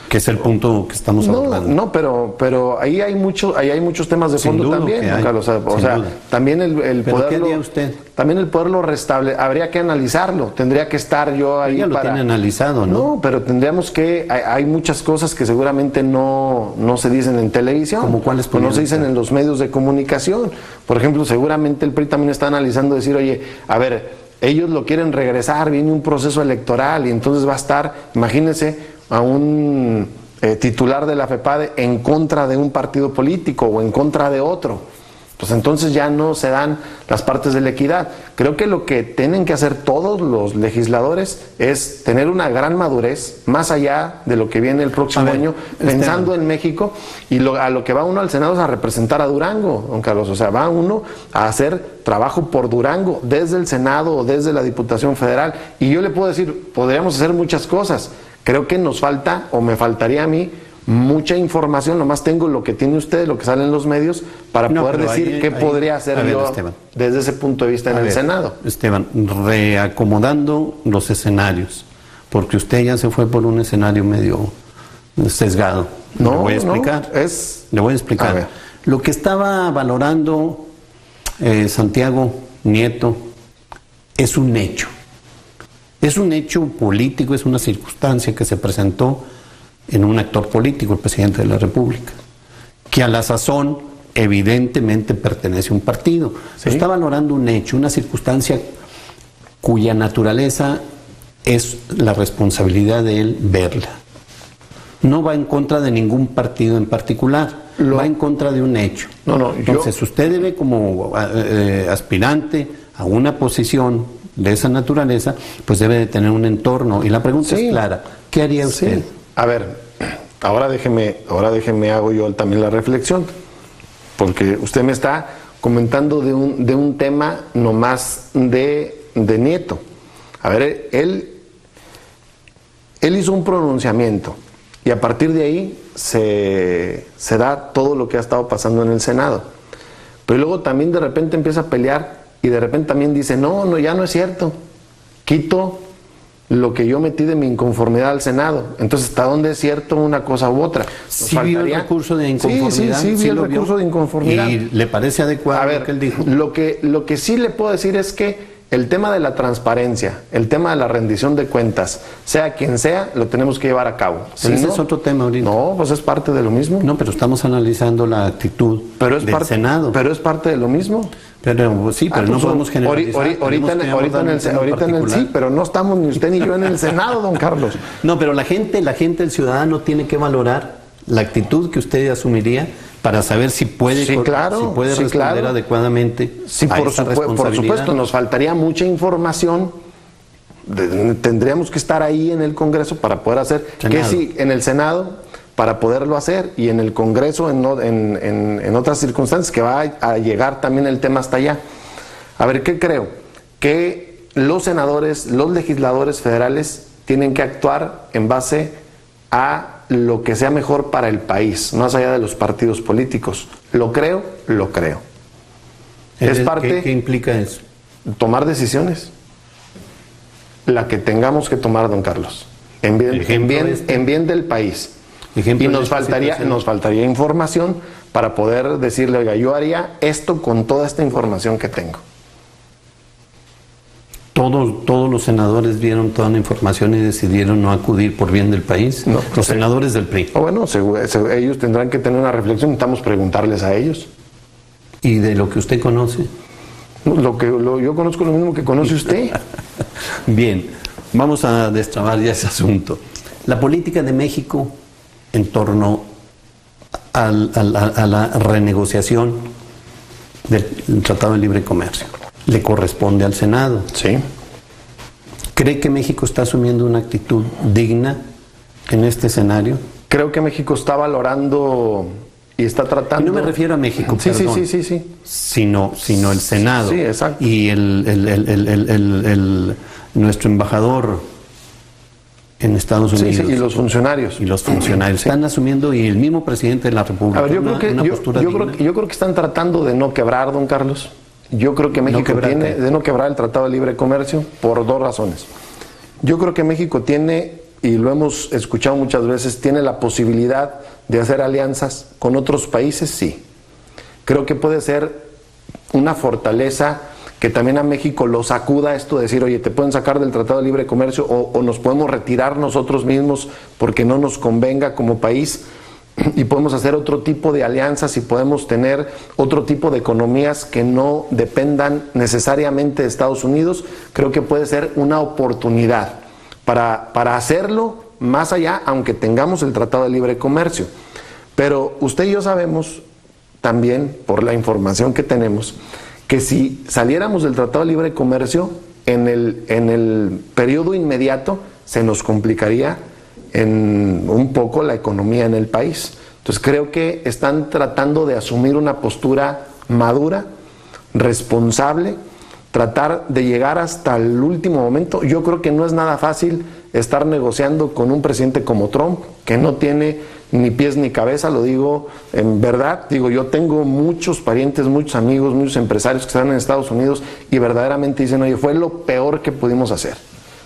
que es el punto que estamos abordando. No, pero ahí hay muchos temas de fondo también, Carlos. O sea, también el poderlo. ¿Qué haría usted? También el poderlo restablecer, habría que analizarlo. Tendría que estar yo ahí. Ya lo tiene analizado, ¿no? No, pero tendríamos que. Hay muchas cosas que seguramente no se dicen en televisión. ¿Cómo cuáles? O no se dicen en los medios de comunicación. Por ejemplo, seguramente el PRI también está analizando, decir, oye, a ver, ellos lo quieren regresar, viene un proceso electoral y entonces va a estar, imagínense, a un titular de la FEPADE en contra de un partido político o en contra de otro. Pues entonces ya no se dan las partes de la equidad. Creo que lo que tienen que hacer todos los legisladores es tener una gran madurez, más allá de lo que viene el próximo año, pensando en México, y a lo que va uno al Senado es a representar a Durango, don Carlos. O sea, va uno a hacer trabajo por Durango, desde el Senado o desde la Diputación Federal. Y yo le puedo decir, podríamos hacer muchas cosas. Creo que nos falta, o me faltaría a mí, mucha información. Nomás tengo lo que tiene usted, lo que sale en los medios, para poder decir qué podría hacer yo desde ese punto de vista en el Senado. Esteban, reacomodando los escenarios, porque usted ya se fue por un escenario medio sesgado, No, Le voy a explicar. No, Le voy a A explicar. ver. Lo que estaba valorando Santiago Nieto es un hecho. Es un hecho político, es una circunstancia que se presentó en un actor político, el presidente de la República, que a la sazón evidentemente pertenece a un partido. Sí. Está valorando un hecho, una circunstancia cuya naturaleza es la responsabilidad de él verla. No va en contra de ningún partido en particular, va en contra de un hecho. Entonces, usted debe, como aspirante a una posición de esa naturaleza, pues debe de tener un entorno. Y la pregunta es clara, ¿qué haría usted? Sí. A ver, ahora déjeme hago yo también la reflexión, porque usted me está comentando de un tema nomás de Nieto. A ver, él hizo un pronunciamiento y a partir de ahí se da todo lo que ha estado pasando en el Senado. Pero luego también de repente empieza a pelear y de repente también dice, no, ya no es cierto, quito lo que yo metí de mi inconformidad al Senado. Entonces, ¿hasta dónde es cierto una cosa u otra? Sí vio el recurso de inconformidad. Sí, vi el recurso de inconformidad. ¿Y le parece adecuado a ver, lo que él dijo? Lo que sí le puedo decir es que el tema de la transparencia, el tema de la rendición de cuentas, sea quien sea, lo tenemos que llevar a cabo. Pero ese es otro tema ahorita. No, pues es parte de lo mismo. No, pero estamos analizando la actitud del Senado. Pero es parte de lo mismo. Pero sí, pero no podemos generalizar. Ahorita en el sí, pero no estamos ni usted ni yo en el Senado, don Carlos. No, pero la gente, el ciudadano tiene que valorar la actitud que usted asumiría para saber si puede, responder adecuadamente a esa responsabilidad. Por supuesto, nos faltaría mucha información. Tendríamos que estar ahí en el Congreso para poder hacer en el Senado para poderlo hacer, y en el Congreso en otras circunstancias que va a llegar también el tema hasta allá. A ver, ¿qué creo? Que los senadores, los legisladores federales tienen que actuar en base a lo que sea mejor para el país, más allá de los partidos políticos. ¿Lo creo? Lo creo. Es parte. ¿Qué implica eso? Tomar decisiones. La que tengamos que tomar, don Carlos. En bien del país. Y nos faltaría información para poder decirle, oiga, yo haría esto con toda esta información que tengo. Todos los senadores vieron toda la información y decidieron no acudir por bien del país. No, los senadores del PRI. Bueno, ellos tendrán que tener una reflexión, necesitamos preguntarles a ellos. ¿Y de lo que usted conoce? Yo conozco lo mismo que conoce usted. Bien, vamos a destrabar ya ese asunto. La política de México en torno a la renegociación del Tratado de Libre Comercio le corresponde al Senado. Sí. ¿Cree que México está asumiendo una actitud digna en este escenario? Creo que México está valorando y está tratando... Y no me refiero a México, perdón, sí. Sino el Senado. Sí, exacto. Y nuestro embajador en Estados Unidos. Y los funcionarios. Están asumiendo, y el mismo presidente de la República. A ver, yo creo que están tratando de no quebrar, don Carlos. Yo creo que México tiene de no quebrar el Tratado de Libre Comercio por dos razones. Yo creo que México tiene, y lo hemos escuchado muchas veces, tiene la posibilidad de hacer alianzas con otros países, sí. Creo que puede ser una fortaleza que también a México lo sacuda esto de decir, oye, te pueden sacar del Tratado de Libre Comercio o nos podemos retirar nosotros mismos porque no nos convenga como país, y podemos hacer otro tipo de alianzas y podemos tener otro tipo de economías que no dependan necesariamente de Estados Unidos. Creo que puede ser una oportunidad para hacerlo más allá, aunque tengamos el Tratado de Libre Comercio. Pero usted y yo sabemos también, por la información que tenemos, que si saliéramos del Tratado de Libre Comercio, en el periodo inmediato se nos complicaría en un poco la economía en el país. Entonces creo que están tratando de asumir una postura madura, responsable, tratar de llegar hasta el último momento. Yo creo que no es nada fácil estar negociando con un presidente como Trump, que no tiene ni pies ni cabeza, lo digo en verdad. Digo, yo tengo muchos parientes, muchos amigos, muchos empresarios que están en Estados Unidos y verdaderamente dicen, oye, fue lo peor que pudimos hacer.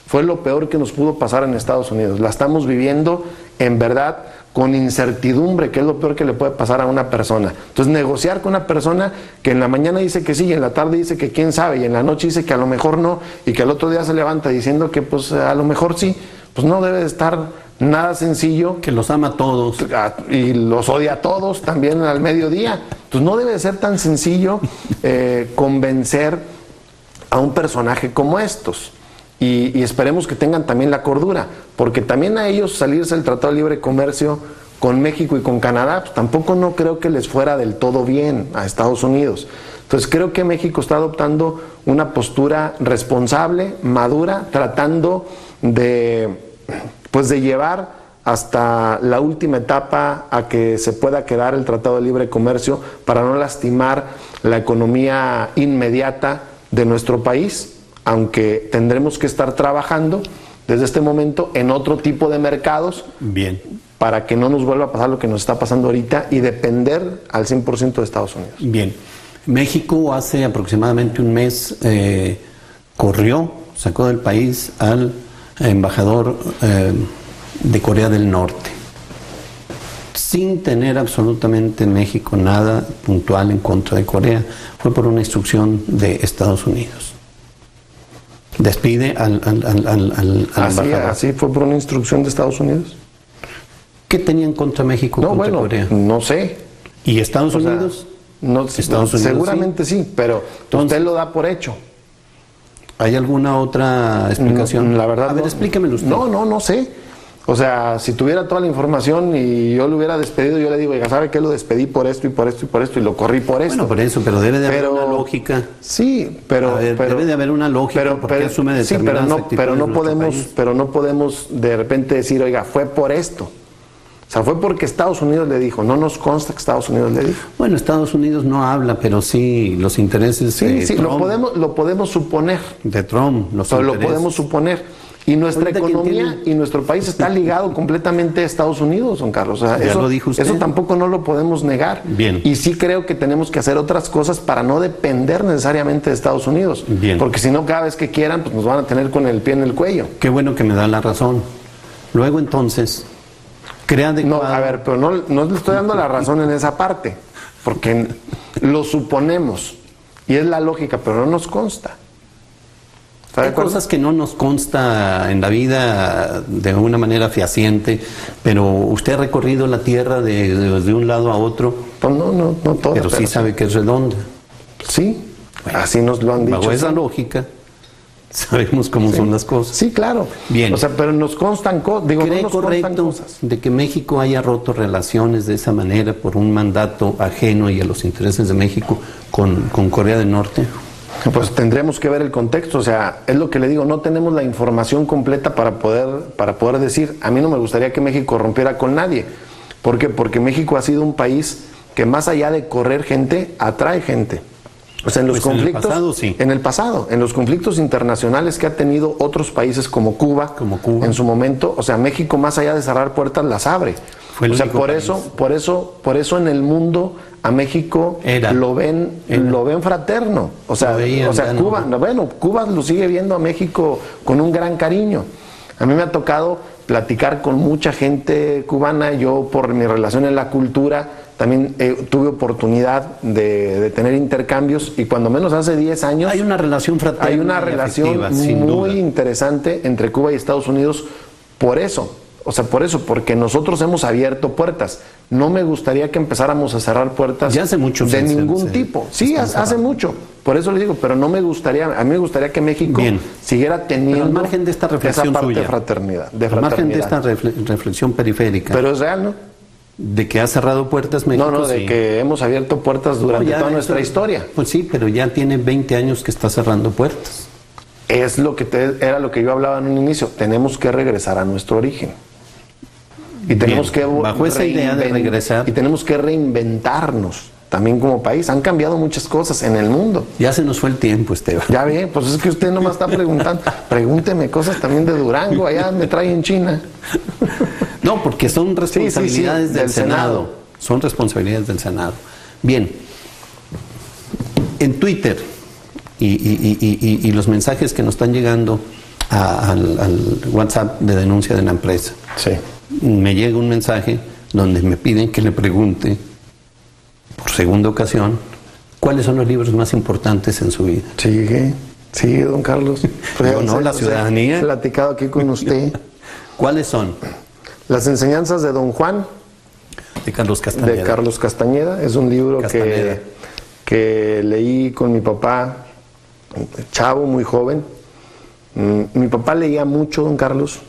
Fue lo peor que nos pudo pasar en Estados Unidos. La estamos viviendo en verdad con incertidumbre, que es lo peor que le puede pasar a una persona. Entonces, negociar con una persona que en la mañana dice que sí, y en la tarde dice que quién sabe, y en la noche dice que a lo mejor no, y que al otro día se levanta diciendo que pues a lo mejor sí, pues no debe de estar nada sencillo. Que los ama a todos. Y los odia a todos también al mediodía. Entonces no debe de ser tan sencillo convencer a un personaje como estos. Y esperemos que tengan también la cordura, porque también a ellos salirse del Tratado de Libre Comercio con México y con Canadá, pues tampoco no creo que les fuera del todo bien a Estados Unidos. Entonces creo que México está adoptando una postura responsable, madura, tratando de llevar hasta la última etapa a que se pueda quedar el Tratado de Libre Comercio para no lastimar la economía inmediata de nuestro país, aunque tendremos que estar trabajando desde este momento en otro tipo de mercados. Bien. Para que no nos vuelva a pasar lo que nos está pasando ahorita y depender al 100% de Estados Unidos. Bien. México hace aproximadamente un mes sacó del país al embajador de Corea del Norte, sin tener absolutamente en México nada puntual en contra de Corea. Fue por una instrucción de Estados Unidos. Despide al embajador. ¿Así fue por una instrucción de Estados Unidos? ¿Qué tenía en contra México contra Corea? No sé. ¿Y Estados Unidos? Estados Unidos seguramente sí, pero entonces, usted lo da por hecho. ¿Hay alguna otra explicación? La verdad, a ver, explíquemelo usted. No sé. O sea, si tuviera toda la información y yo lo hubiera despedido, yo le digo, oiga, ¿sabe qué? Lo despedí por esto y por esto y por esto y lo corrí por esto. Bueno, por eso, pero debe de haber una lógica. Sí, pero debe de haber una lógica porque asume determinadas actitudes. Pero no podemos de repente decir, oiga, fue por esto. O sea, fue porque Estados Unidos le dijo. No nos consta que Estados Unidos le dijo. Bueno, Estados Unidos no habla, pero sí los intereses de Trump. Lo podemos suponer. De Trump, lo podemos suponer. Y nuestra economía y nuestro país está ligado completamente a Estados Unidos, don Carlos. O sea, ya lo dijo usted. Eso tampoco no lo podemos negar. Bien. Y sí creo que tenemos que hacer otras cosas para no depender necesariamente de Estados Unidos. Bien. Porque si no, cada vez que quieran, pues nos van a tener con el pie en el cuello. Qué bueno que me da la razón. Luego entonces, No, a ver, pero no le estoy dando la razón en esa parte. Porque lo suponemos. Y es la lógica, pero no nos consta. Hay cosas que no nos consta en la vida de una manera fehaciente, pero usted ha recorrido la tierra de un lado a otro. Pues no todo. Pero sí sabe que es redonda. Sí, bueno, así nos lo han dicho. Bajo esa lógica, sabemos cómo son las cosas. Sí, claro. Bien. O sea, pero nos constan cosas. ¿Cree correcto de que México haya roto relaciones de esa manera por un mandato ajeno y a los intereses de México con Corea del Norte? Pues tendremos que ver el contexto, o sea, es lo que le digo, no tenemos la información completa para poder decir. A mí no me gustaría que México rompiera con nadie. ¿Por qué? Porque México ha sido un país que más allá de correr gente, atrae gente. O sea, en los conflictos, en el pasado, en los conflictos internacionales que ha tenido otros países como Cuba, en su momento, o sea, México más allá de cerrar puertas las abre. O sea, por eso en el mundo a México lo ven fraterno. O sea, Cuba lo sigue viendo a México con un gran cariño. A mí me ha tocado platicar con mucha gente cubana. Yo, por mi relación en la cultura, también tuve oportunidad de tener intercambios, y cuando menos hace 10 años hay una relación fraterna, hay una relación muy interesante entre Cuba y Estados Unidos. Por eso, porque nosotros hemos abierto puertas. No me gustaría que empezáramos a cerrar puertas ya hace mucho de ningún tipo. Sí, hace mucho. Por eso le digo, pero no me gustaría, a mí me gustaría que México siguiera teniendo al margen de esta reflexión esa parte suya, de fraternidad. Al margen de esta reflexión periférica. Pero es real, ¿no? De que ha cerrado puertas México. No, de que hemos abierto puertas durante toda nuestra historia. Pues sí, pero ya tiene 20 años que está cerrando puertas. Es lo que era lo que yo hablaba en un inicio. Tenemos que regresar a nuestro origen. Y tenemos que bajo esa idea de regresar. Y tenemos que reinventarnos también como país. Han cambiado muchas cosas en el mundo. Ya se nos fue el tiempo, Esteban. Ya ve, pues es que usted nomás está preguntando. Pregúnteme cosas también de Durango, allá me trae en China. No, porque son responsabilidades del Senado. Son responsabilidades del Senado. Bien. En Twitter y los mensajes que nos están llegando al WhatsApp de denuncia de la empresa. Sí. me llega un mensaje donde me piden que le pregunte, por segunda ocasión, ¿cuáles son los libros más importantes en su vida? Sí, don Carlos. Yo no, la ciudadanía. He platicado aquí con usted. ¿Cuáles son? Las enseñanzas de Don Juan. De Carlos Castañeda. De Carlos Castañeda. Es un libro que leí con mi papá, chavo, muy joven. Mi papá leía mucho, don Carlos.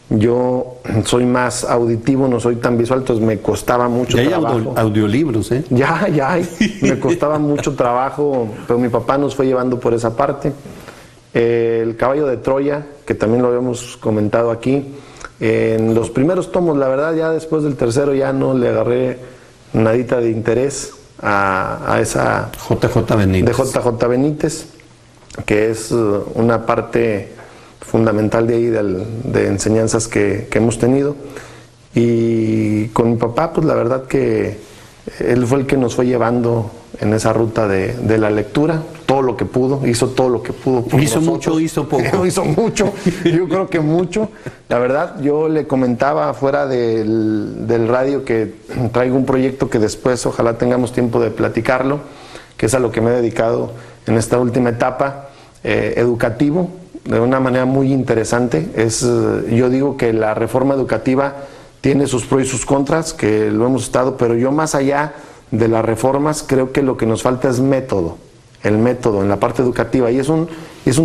Yo soy más auditivo, no soy tan visual, entonces me costaba mucho trabajo. Hay audiolibros, ¿eh? Ya hay. Me costaba mucho trabajo, pero mi papá nos fue llevando por esa parte. El Caballo de Troya, que también lo habíamos comentado aquí. En los primeros tomos, la verdad, ya después del tercero ya no le agarré nadita de interés a esa... JJ Benítez. De JJ Benítez, que es una parte fundamental de ahí de enseñanzas que hemos tenido. Y con mi papá, pues la verdad que él fue el que nos fue llevando en esa ruta de la lectura, todo lo que pudo, hizo todo lo que pudo por ¿Hizo nosotros. mucho, hizo poco? Hizo mucho, yo creo que mucho. La verdad, yo le comentaba fuera del radio que traigo un proyecto que después ojalá tengamos tiempo de platicarlo, que es a lo que me he dedicado en esta última etapa, educativo, de una manera muy interesante. Yo digo que la reforma educativa tiene sus pros y sus contras, que lo hemos estado, pero yo más allá de las reformas creo que lo que nos falta es método, el método en la parte educativa, y es un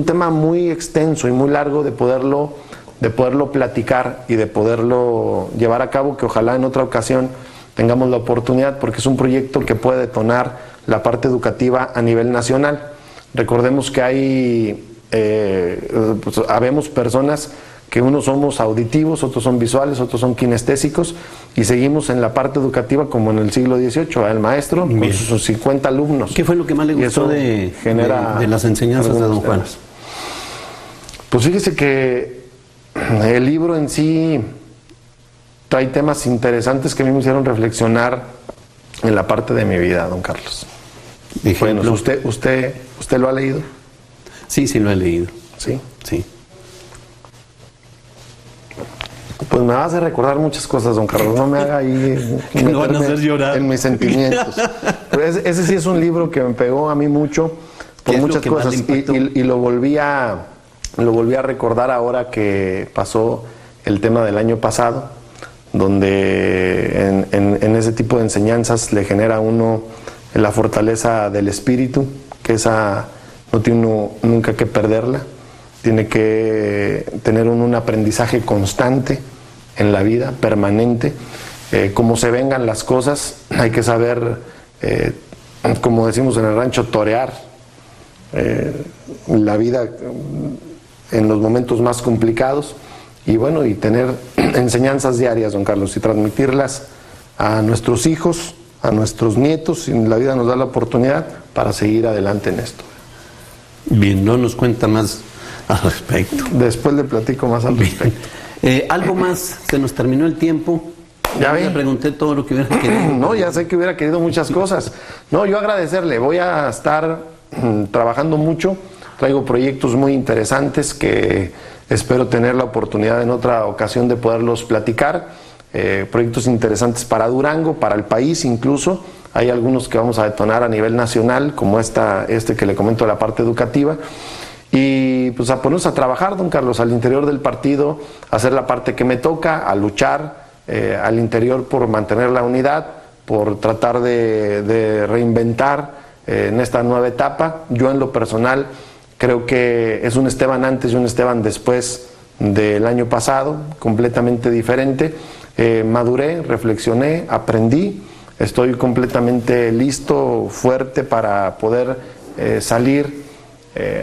tema muy extenso y muy largo de poderlo platicar y de poderlo llevar a cabo, que ojalá en otra ocasión tengamos la oportunidad, porque es un proyecto que puede detonar la parte educativa a nivel nacional. Recordemos que hay habemos personas que unos somos auditivos, otros son visuales, otros son kinestésicos, y seguimos en la parte educativa como en el siglo XVIII, el maestro con sus 50 alumnos. ¿Qué fue lo que más le gustó de las enseñanzas de don Juan? Pues fíjese que el libro en sí trae temas interesantes que a mí me hicieron reflexionar en la parte de mi vida, don Carlos. Bueno, ¿usted lo ha leído? Sí, lo he leído. ¿Sí? Sí. Pues me va a hacer recordar muchas cosas, don Carlos. No me haga ahí me van a hacer llorar en mis sentimientos. Pero ese sí es un libro que me pegó a mí mucho por muchas cosas. Y lo volví a recordar ahora que pasó el tema del año pasado, donde en ese tipo de enseñanzas le genera a uno la fortaleza del espíritu, que esa no tiene uno nunca que perderla. Tiene que tener un aprendizaje constante en la vida, permanente. Como se vengan las cosas, hay que saber, como decimos en el rancho, torear la vida en los momentos más complicados, y bueno, y tener enseñanzas diarias, don Carlos, y transmitirlas a nuestros hijos, a nuestros nietos, y la vida nos da la oportunidad para seguir adelante en esto. Bien, no nos cuenta más al respecto. Después le platico más al respecto. ¿Algo más? Se nos terminó el tiempo. Ya le pregunté todo lo que hubiera querido. No, ya sé que hubiera querido muchas cosas. No, yo agradecerle. Voy a estar trabajando mucho. Traigo proyectos muy interesantes que espero tener la oportunidad en otra ocasión de poderlos platicar. Proyectos interesantes para Durango, para el país incluso. Hay algunos que vamos a detonar a nivel nacional, como este que le comento de la parte educativa. Y pues a ponernos a trabajar, don Carlos, al interior del partido, a hacer la parte que me toca, a luchar al interior por mantener la unidad, por tratar de reinventar en esta nueva etapa. Yo en lo personal creo que es un Esteban antes y un Esteban después del año pasado, completamente diferente. Maduré, reflexioné, aprendí, estoy completamente listo, fuerte para poder salir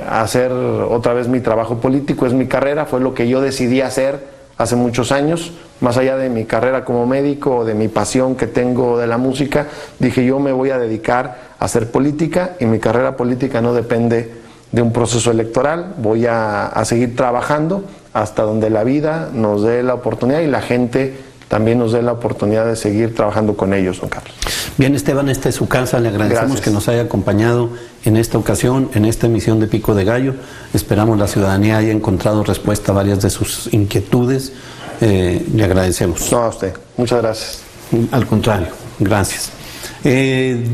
a hacer otra vez mi trabajo político. Es mi carrera, fue lo que yo decidí hacer hace muchos años, más allá de mi carrera como médico o de mi pasión que tengo de la música. Dije, yo me voy a dedicar a hacer política, y mi carrera política no depende de un proceso electoral. Voy a seguir trabajando hasta donde la vida nos dé la oportunidad y la gente también nos dé la oportunidad de seguir trabajando con ellos, don Carlos. Bien, Esteban, esta es su casa. Le agradecemos Gracias. Que nos haya acompañado en esta ocasión, en esta emisión de Pico de Gallo. Esperamos la ciudadanía haya encontrado respuesta a varias de sus inquietudes. le agradecemos. No, a usted. Muchas gracias. Al contrario, gracias.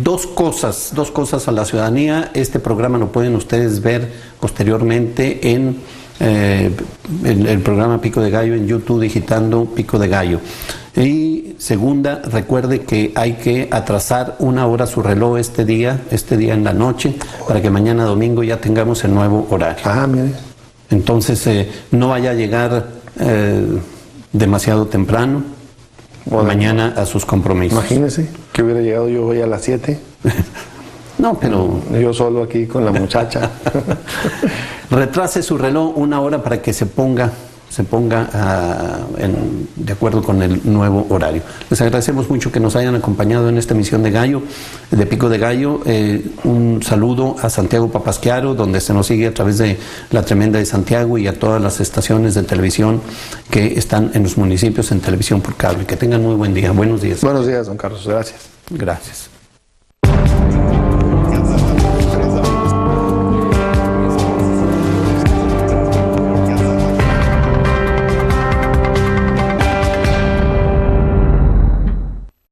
Dos cosas a la ciudadanía. Este programa lo pueden ustedes ver posteriormente en el programa Pico de Gallo en YouTube, digitando Pico de Gallo. Y segunda, recuerde que hay que atrasar 1 hora su reloj este día en la noche, para que mañana domingo ya tengamos el nuevo horario. Mire. Entonces no vaya a llegar demasiado temprano mañana a sus compromisos. Imagínese que hubiera llegado yo hoy a las 7. No, pero... Yo solo aquí con la muchacha. Retrase su reloj 1 hora para que se ponga de acuerdo con el nuevo horario. Les agradecemos mucho que nos hayan acompañado en esta emisión de Pico de Gallo. Un saludo a Santiago Papasquiaro, donde se nos sigue a través de La Tremenda de Santiago, y a todas las estaciones de televisión que están en los municipios en televisión por cable. Que tengan muy buen día. Buenos días. Buenos días, don Carlos. Gracias. Gracias.